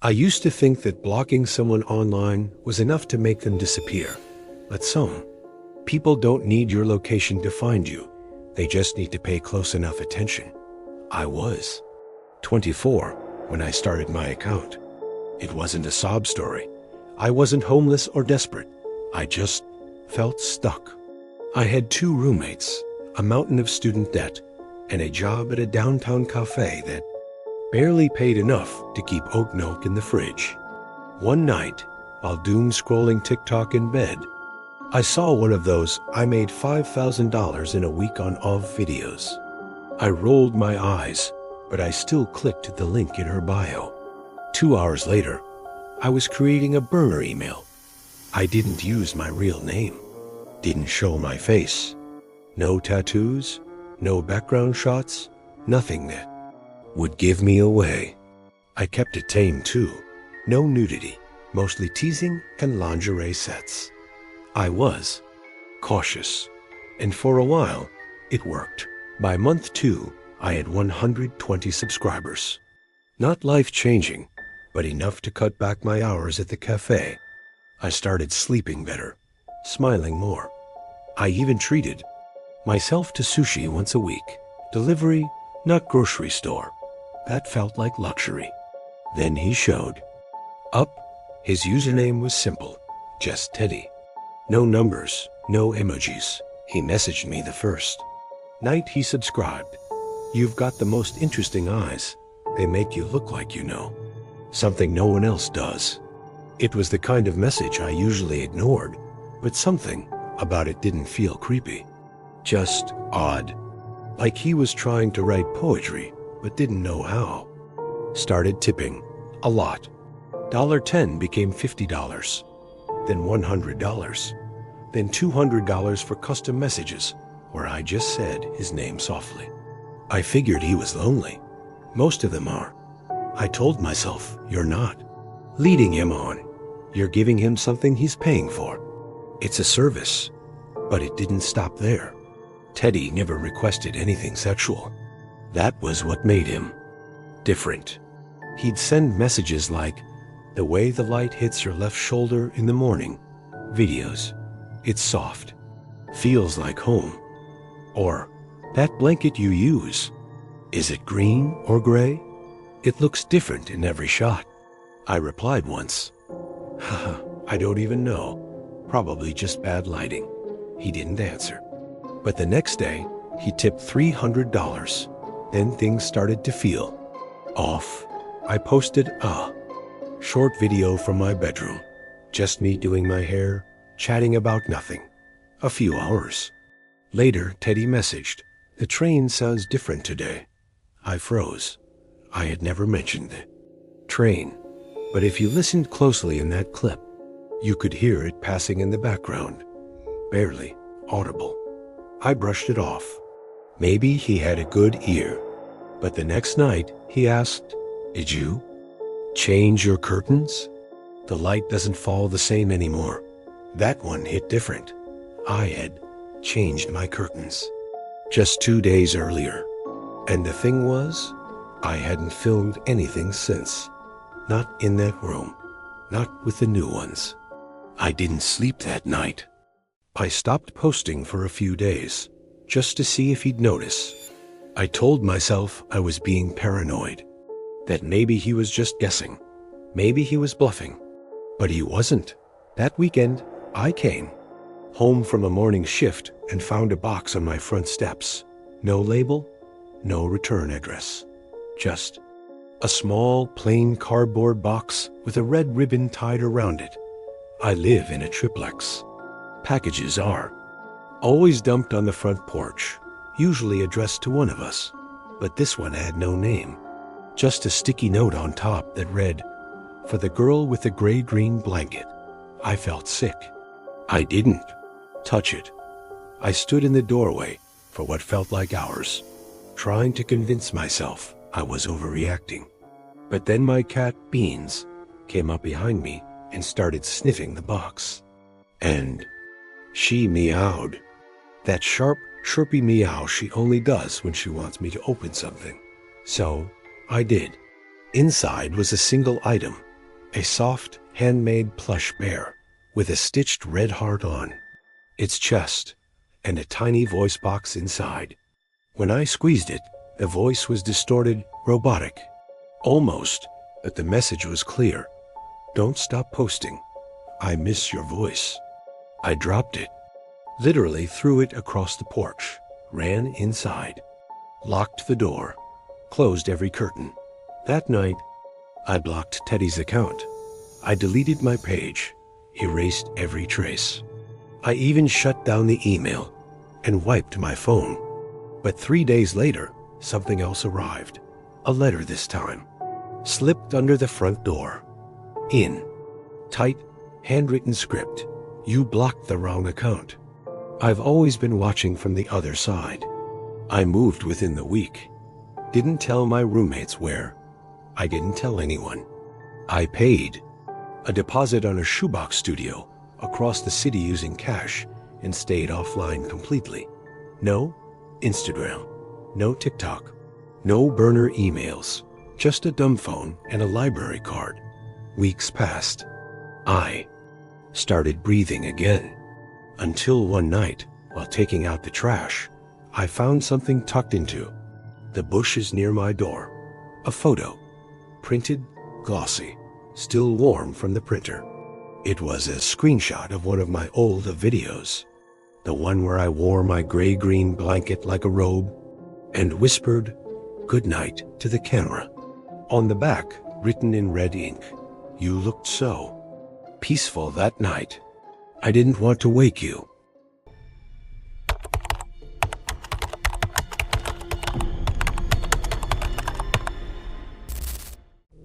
I used to think that blocking someone online was enough to make them disappear. But some people don't need your location to find you. They just need to pay close enough attention. I was 24 when I started my account. It wasn't a sob story. I wasn't homeless or desperate. I just felt stuck. I had 2 roommates, a mountain of student debt, and a job at a downtown cafe that barely paid enough to keep oat milk in the fridge. One night, while doom scrolling TikTok in bed, I saw one of those I made $5,000 in a week on OV videos. I rolled my eyes, but I still clicked the link in her bio. 2 hours later, I was creating a burner email. I didn't use my real name, didn't show my face. No tattoos, no background shots, nothing that would give me away. I kept it tame too. No nudity, mostly teasing and lingerie sets. I was cautious, and for a while, it worked. By month 2, I had 120 subscribers. Not life-changing, but enough to cut back my hours at the cafe. I started sleeping better, smiling more. I even treated myself to sushi once a week. Delivery, not grocery store. That felt like luxury. Then he showed up. His username was simple, just Teddy. No numbers, no emojis. He messaged me the first night he subscribed. You've got the most interesting eyes. They make you look like you know something no one else does. It was the kind of message I usually ignored, but something about it didn't feel creepy. Just odd. Like he was trying to write poetry, but didn't know how. Started tipping. A lot. $10 became $50. Then $100. Then $200 for custom messages, where I just said his name softly. I figured he was lonely. Most of them are. I told myself, you're not leading him on. You're giving him something he's paying for. It's a service. But it didn't stop there. Teddy never requested anything sexual. That was what made him different. He'd send messages like, the way the light hits your left shoulder in the morning. Videos. It's soft. Feels like home. Or, that blanket you use. Is it green or gray? It looks different in every shot. I replied once, haha, I don't even know. Probably just bad lighting. He didn't answer. But the next day, he tipped $300. Then things started to feel off. I posted a short video from my bedroom. Just me doing my hair, chatting about nothing. A few hours later, Teddy messaged, the train sounds different today. I froze. I had never mentioned the train. But if you listened closely in that clip, you could hear it passing in the background. Barely audible. I brushed it off. Maybe he had a good ear. But the next night, he asked, did you change your curtains? The light doesn't fall the same anymore. That one hit different. I had changed my curtains just 2 days earlier. And the thing was, I hadn't filmed anything since. Not in that room. Not with the new ones. I didn't sleep that night. I stopped posting for a few days, just to see if he'd notice. I told myself I was being paranoid, that maybe he was just guessing, maybe he was bluffing. But he wasn't. That weekend, I came home from a morning shift and found a box on my front steps. No label, no return address. Just a small, plain cardboard box with a red ribbon tied around it. I live in a triplex. Packages are always dumped on the front porch, usually addressed to one of us. But this one had no name. Just a sticky note on top that read, for the girl with the gray-green blanket. I felt sick. I didn't touch it. I stood in the doorway for what felt like hours, trying to convince myself I was overreacting. But then my cat, Beans, came up behind me and started sniffing the box. And she meowed. That sharp, chirpy meow she only does when she wants me to open something. So I did. Inside was a single item, A soft, handmade plush bear with a stitched red heart on its chest and a tiny voice box inside. When I squeezed it, the voice was distorted, robotic. Almost, but the message was clear. Don't stop posting. I miss your voice. I dropped it, literally threw it across the porch, ran inside, locked the door, closed every curtain. That night, I blocked Teddy's account. I deleted my page, erased every trace. I even shut down the email and wiped my phone. But 3 days later, something else arrived. A letter this time. Slipped under the front door. In tight, handwritten script. You blocked the wrong account. I've always been watching from the other side. I moved within the week. Didn't tell my roommates where. I didn't tell anyone. I paid a deposit on a shoebox studio across the city using cash and stayed offline completely. No Instagram, no TikTok, no burner emails, just a dumb phone and a library card. Weeks passed. I started breathing again. Until one night, while taking out the trash, I found something tucked into the bushes near my door. A photo, printed, glossy, still warm from the printer. It was a screenshot of one of my old videos, the one where I wore my gray-green blanket like a robe and whispered good night to the camera. On the back, written in red ink, you looked so peaceful that night. I didn't want to wake you.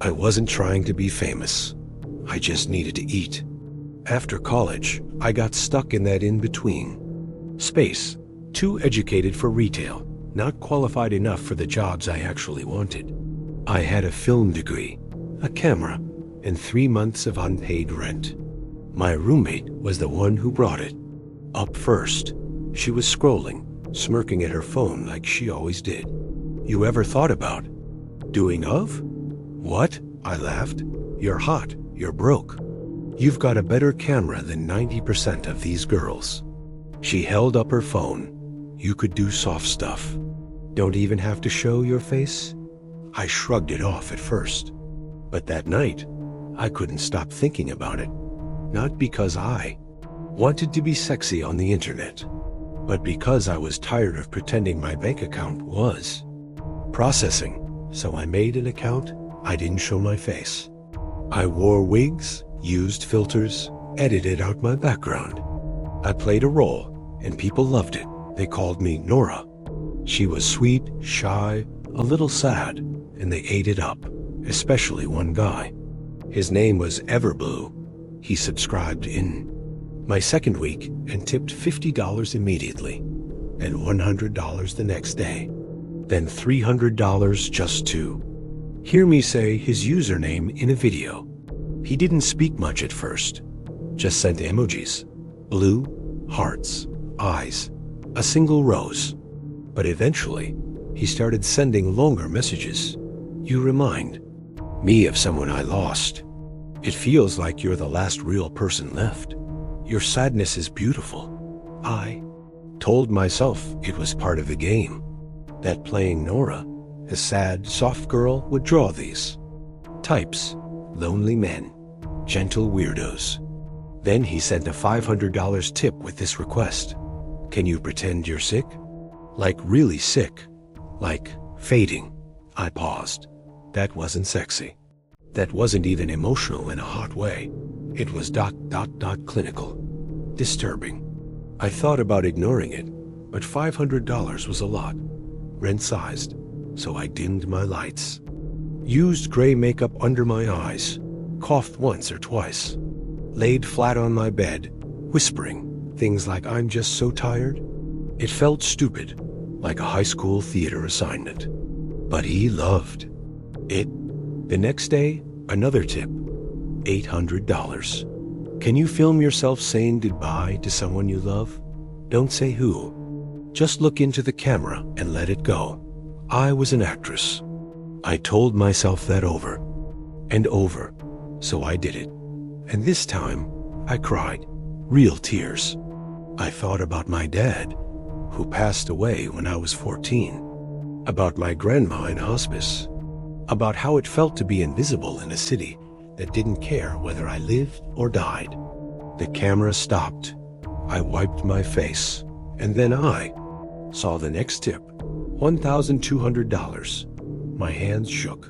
I wasn't trying to be famous. I just needed to eat. After college, I got stuck in that in-between space. Too educated for retail, not qualified enough for the jobs I actually wanted. I had a film degree, a camera, and 3 months of unpaid rent. My roommate was the one who brought it. Up first, she was scrolling, smirking at her phone like she always did. You ever thought about doing of? What? I laughed. You're hot. You're broke. You've got a better camera than 90% of these girls. She held up her phone. You could do soft stuff. Don't even have to show your face? I shrugged it off at first. But that night, I couldn't stop thinking about it. Not because I wanted to be sexy on the internet, but because I was tired of pretending my bank account was processing. So I made an account. I didn't show my face. I wore wigs, used filters, edited out my background. I played a role, and people loved it. They called me Nora. She was sweet, shy, a little sad, and they ate it up, especially one guy. His name was Everblue. He subscribed in my second week and tipped $50 immediately, and $100 the next day, then $300 just to hear me say his username in a video. He didn't speak much at first, just sent emojis, blue, hearts, eyes, a single rose. But eventually, he started sending longer messages. You remind me of someone I lost. It feels like you're the last real person left. Your sadness is beautiful. I told myself it was part of the game, that playing Nora, a sad, soft girl, would draw these types, lonely men, gentle weirdos. Then he sent a $500 tip with this request. Can you pretend you're sick? Like really sick. Like fading. I paused. That wasn't sexy. That wasn't even emotional in a hot way. It was ... clinical. Disturbing. I thought about ignoring it, but $500 was a lot. Rent-sized. So I dimmed my lights. Used gray makeup under my eyes. Coughed once or twice. Laid flat on my bed, whispering things like I'm just so tired. It felt stupid, like a high school theater assignment. But he loved it. The next day, another tip. $800. Can you film yourself saying goodbye to someone you love? Don't say who. Just look into the camera and let it go. I was an actress. I told myself that over and over So I did it. And this time, I cried. Real tears. I thought about my dad, who passed away when I was 14. About my grandma in hospice. About how it felt to be invisible in a city that didn't care whether I lived or died. The camera stopped. I wiped my face. And then I saw the next tip. $1,200. My hands shook.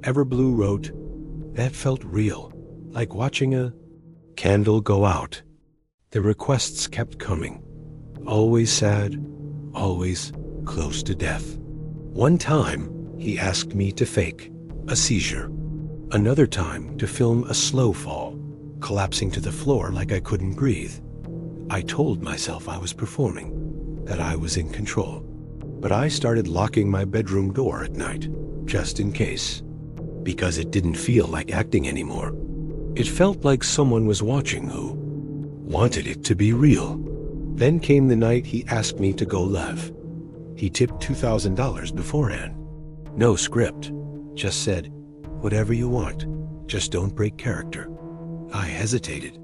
Everblue wrote, "That felt real, like watching a candle go out." The requests kept coming. Always sad, always close to death. One time, he asked me to fake a seizure. Another time, to film a slow fall, collapsing to the floor like I couldn't breathe. I told myself I was performing, that I was in control. But I started locking my bedroom door at night, just in case. Because it didn't feel like acting anymore. It felt like someone was watching who wanted it to be real. Then came the night he asked me to go live. He tipped $2,000 beforehand. No script, just said, "Whatever you want, just don't break character." I hesitated.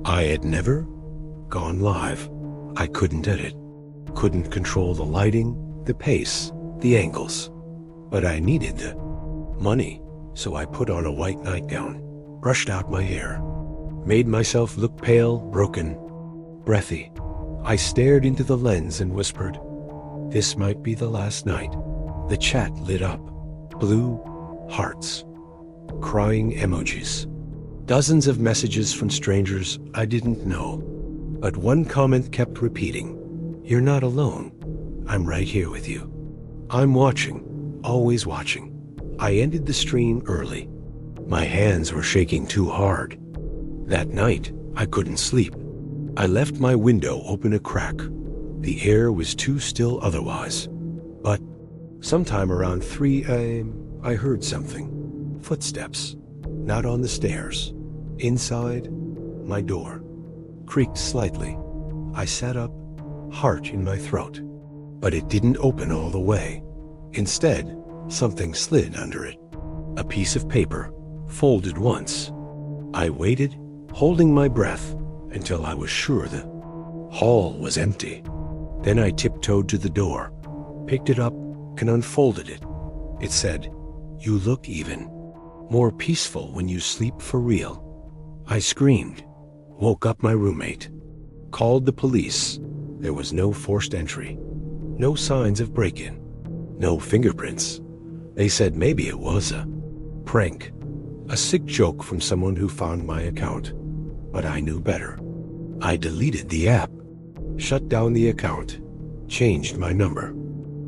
I had never gone live. I couldn't edit, couldn't control the lighting, the pace, the angles. But I needed the money, so I put on a white nightgown, brushed out my hair, made myself look pale, broken, breathy. I stared into the lens and whispered, "This might be the last night." The chat lit up. Blue hearts, crying emojis, dozens of messages from strangers I didn't know. But one comment kept repeating, "You're not alone. I'm right here with you. I'm watching, always watching." I ended the stream early. My hands were shaking too hard. That night, I couldn't sleep. I left my window open a crack. The air was too still otherwise. But sometime around 3 a.m., I heard something. Footsteps. Not on the stairs. Inside, my door creaked slightly. I sat up, heart in my throat. But it didn't open all the way. Instead, something slid under it. A piece of paper, folded once. I waited, holding my breath, until I was sure the hall was empty. Then I tiptoed to the door, picked it up, and unfolded it. It said, "You look even more peaceful when you sleep for real." I screamed, woke up my roommate, called the police. There was no forced entry, no signs of break-in, no fingerprints. They said maybe it was a prank, a sick joke from someone who found my account. But I knew better. I deleted the app, shut down the account, changed my number.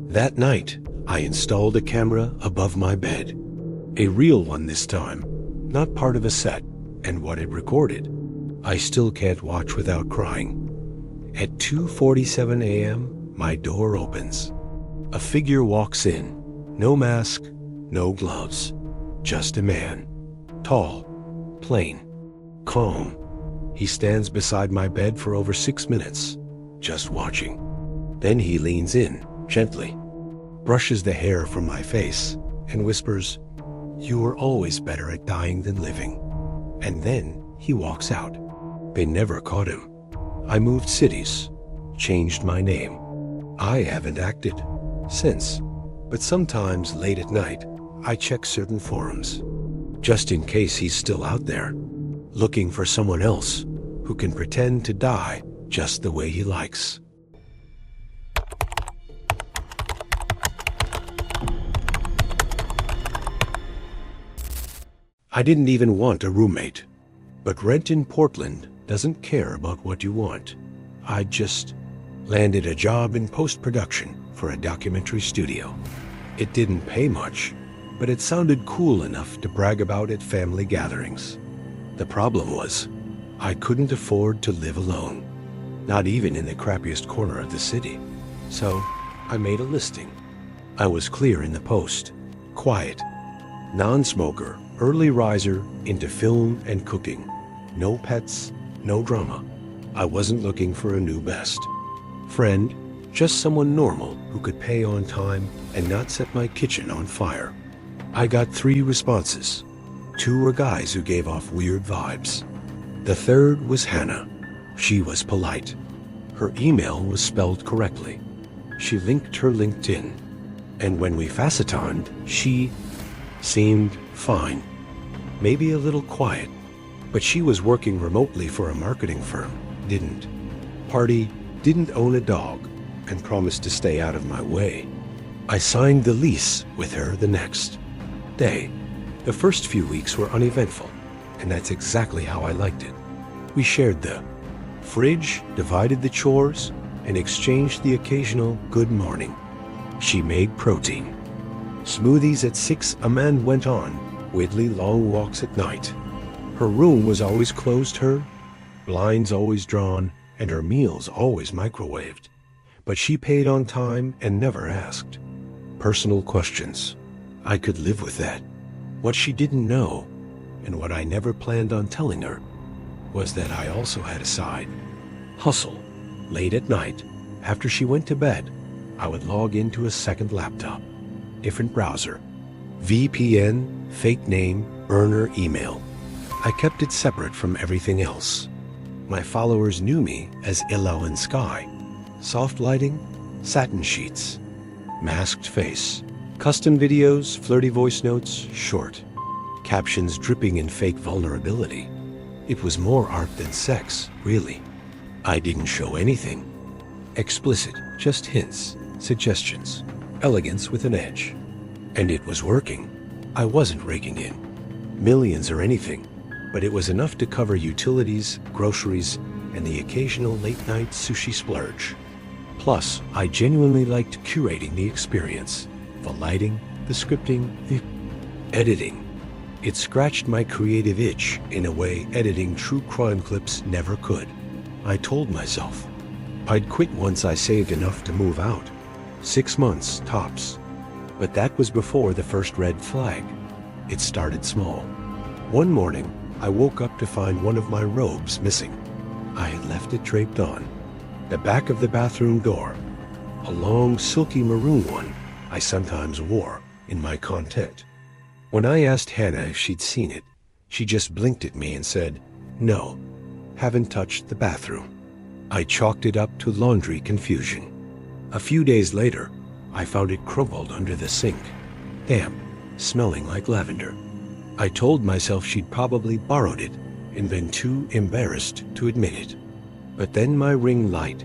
That night, I installed a camera above my bed. A real one this time, not part of a set, and what it recorded. I still can't watch without crying. At 2:47 a.m., my door opens. A figure walks in. No mask, no gloves. Just a man. Tall, plain, calm. He stands beside my bed for over 6 minutes, just watching. Then he leans in, gently, brushes the hair from my face, and whispers, "You were always better at dying than living." And then he walks out. They never caught him. I moved cities, changed my name. I haven't acted since, but sometimes late at night, I check certain forums, just in case he's still out there, looking for someone else who can pretend to die just the way he likes. I didn't even want a roommate, but rent in Portland doesn't care about what you want. I just landed a job in post-production for a documentary studio. It didn't pay much, but it sounded cool enough to brag about at family gatherings. The problem was, I couldn't afford to live alone, not even in the crappiest corner of the city. So I made a listing. I was clear in the post. Quiet, non-smoker, early riser into film and cooking. No pets, no drama. I wasn't looking for a new best friend, just someone normal who could pay on time and not set my kitchen on fire. I got 3 responses. Two were guys who gave off weird vibes. The third was Hannah. She was polite. Her email was spelled correctly. She linked her LinkedIn. And when we facetoned, she seemed fine. Maybe a little quiet. But she was working remotely for a marketing firm, didn't party, didn't own a dog, and promised to stay out of my way. I signed the lease with her the next day. The first few weeks were uneventful, and that's exactly how I liked it. We shared the fridge, divided the chores, and exchanged the occasional good morning. She made protein. Smoothies at 6 a man went on, Whitley long walks at night. Her room was always closed her, blinds always drawn, and her meals always microwaved. But she paid on time and never asked personal questions. I could live with that. What she didn't know, and what I never planned on telling her, was that I also had a side hustle. Late at night, after she went to bed, I would log into a second laptop, different browser, VPN, fake name, burner email. I kept it separate from everything else. My followers knew me as Illo in Sky. Soft lighting, satin sheets, masked face, custom videos, flirty voice notes, short, captions dripping in fake vulnerability. It was more art than sex, really. I didn't show anything explicit, just hints, suggestions, elegance with an edge. And it was working. I wasn't raking in millions or anything, but it was enough to cover utilities, groceries, and the occasional late-night sushi splurge. Plus, I genuinely liked curating the experience. The lighting, the scripting, the editing. It scratched my creative itch in a way editing true crime clips never could. I told myself I'd quit once I saved enough to move out. 6 months, tops. But that was before the first red flag. It started small. One morning, I woke up to find one of my robes missing. I had left it draped on the back of the bathroom door, a long, silky maroon one I sometimes wore in my content. When I asked Hannah if she'd seen it, she just blinked at me and said, "No, haven't touched the bathroom." I chalked it up to laundry confusion. A few days later, I found it crumpled under the sink, damp, smelling like lavender. I told myself she'd probably borrowed it and been too embarrassed to admit it. But then my ring light,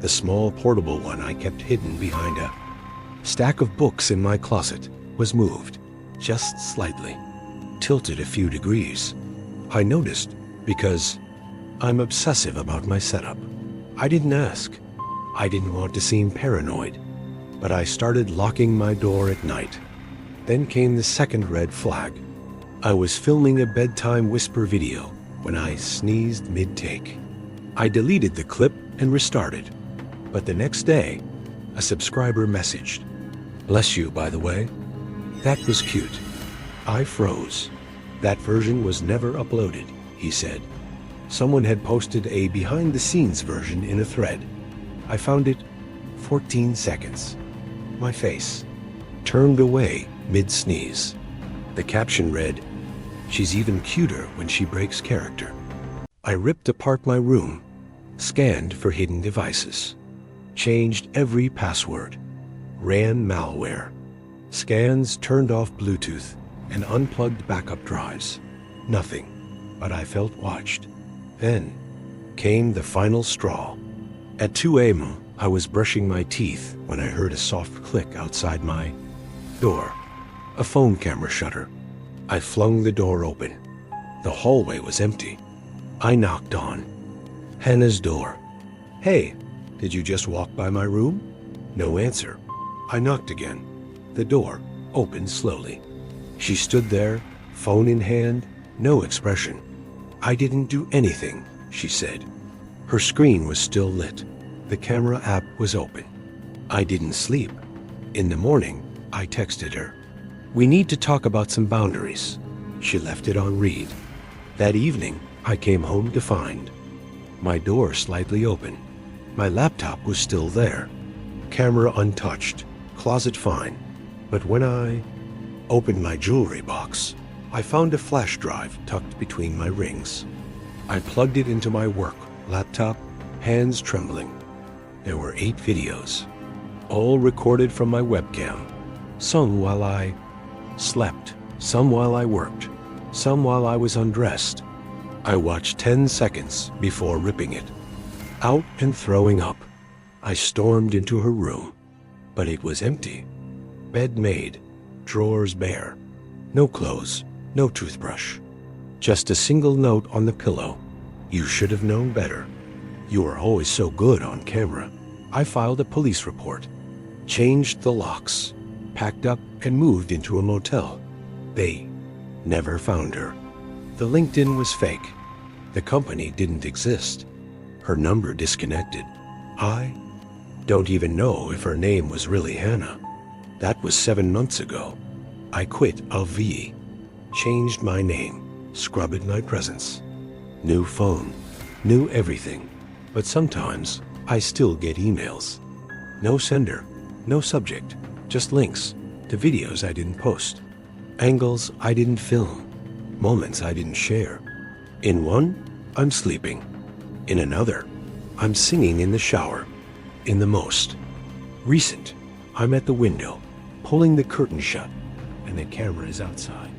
the small portable one I kept hidden behind a stack of books in my closet, was moved, just slightly, tilted a few degrees. I noticed because I'm obsessive about my setup. I didn't ask. I didn't want to seem paranoid, but I started locking my door at night. Then came the second red flag. I was filming a bedtime whisper video when I sneezed mid-take. I deleted the clip and restarted. But the next day, a subscriber messaged, "Bless you, by the way." That was cute. I froze. That version was never uploaded, he said. Someone had posted a behind-the-scenes version in a thread. I found it 14 seconds. My face turned away mid-sneeze. The caption read, "She's even cuter when she breaks character." I ripped apart my room, scanned for hidden devices, changed every password, ran malware, scans turned off Bluetooth, and unplugged backup drives. Nothing, but I felt watched. Then came the final straw. At 2 a.m., I was brushing my teeth when I heard a soft click outside my door. A phone camera shutter. I flung the door open. The hallway was empty. I knocked on Hannah's door. "Hey, did you just walk by my room?" No answer. I knocked again. The door opened slowly. She stood there, phone in hand, no expression. "I didn't do anything," she said. Her screen was still lit. The camera app was open. I didn't sleep. In the morning, I texted her, "We need to talk about some boundaries." She left it on read. That evening, I came home to find my door slightly open. My laptop was still there. Camera untouched. Closet fine. But when I opened my jewelry box, I found a flash drive tucked between my rings. I plugged it into my work laptop, hands trembling. There were 8 videos, all recorded from my webcam. Some while I slept, some while I worked, some while I was undressed. I watched 10 seconds before ripping it out and throwing up. I stormed into her room, but it was empty. Bed made, drawers bare, no clothes, no toothbrush. Just a single note on the pillow. You should have known better. You are always so good on camera. I filed a police report, changed the locks, packed up and moved into a motel. They never found her. The LinkedIn was fake. The company didn't exist. Her number disconnected. I don't even know if her name was really Hannah. That was 7 months ago. I quit LV, changed my name, scrubbed my presence. New phone, new everything. But sometimes I still get emails. No sender, no subject, just links to videos I didn't post, angles I didn't film, moments I didn't share. In one, I'm sleeping. In another, I'm singing in the shower. In the most recent, I'm at the window, pulling the curtain shut, and the camera is outside.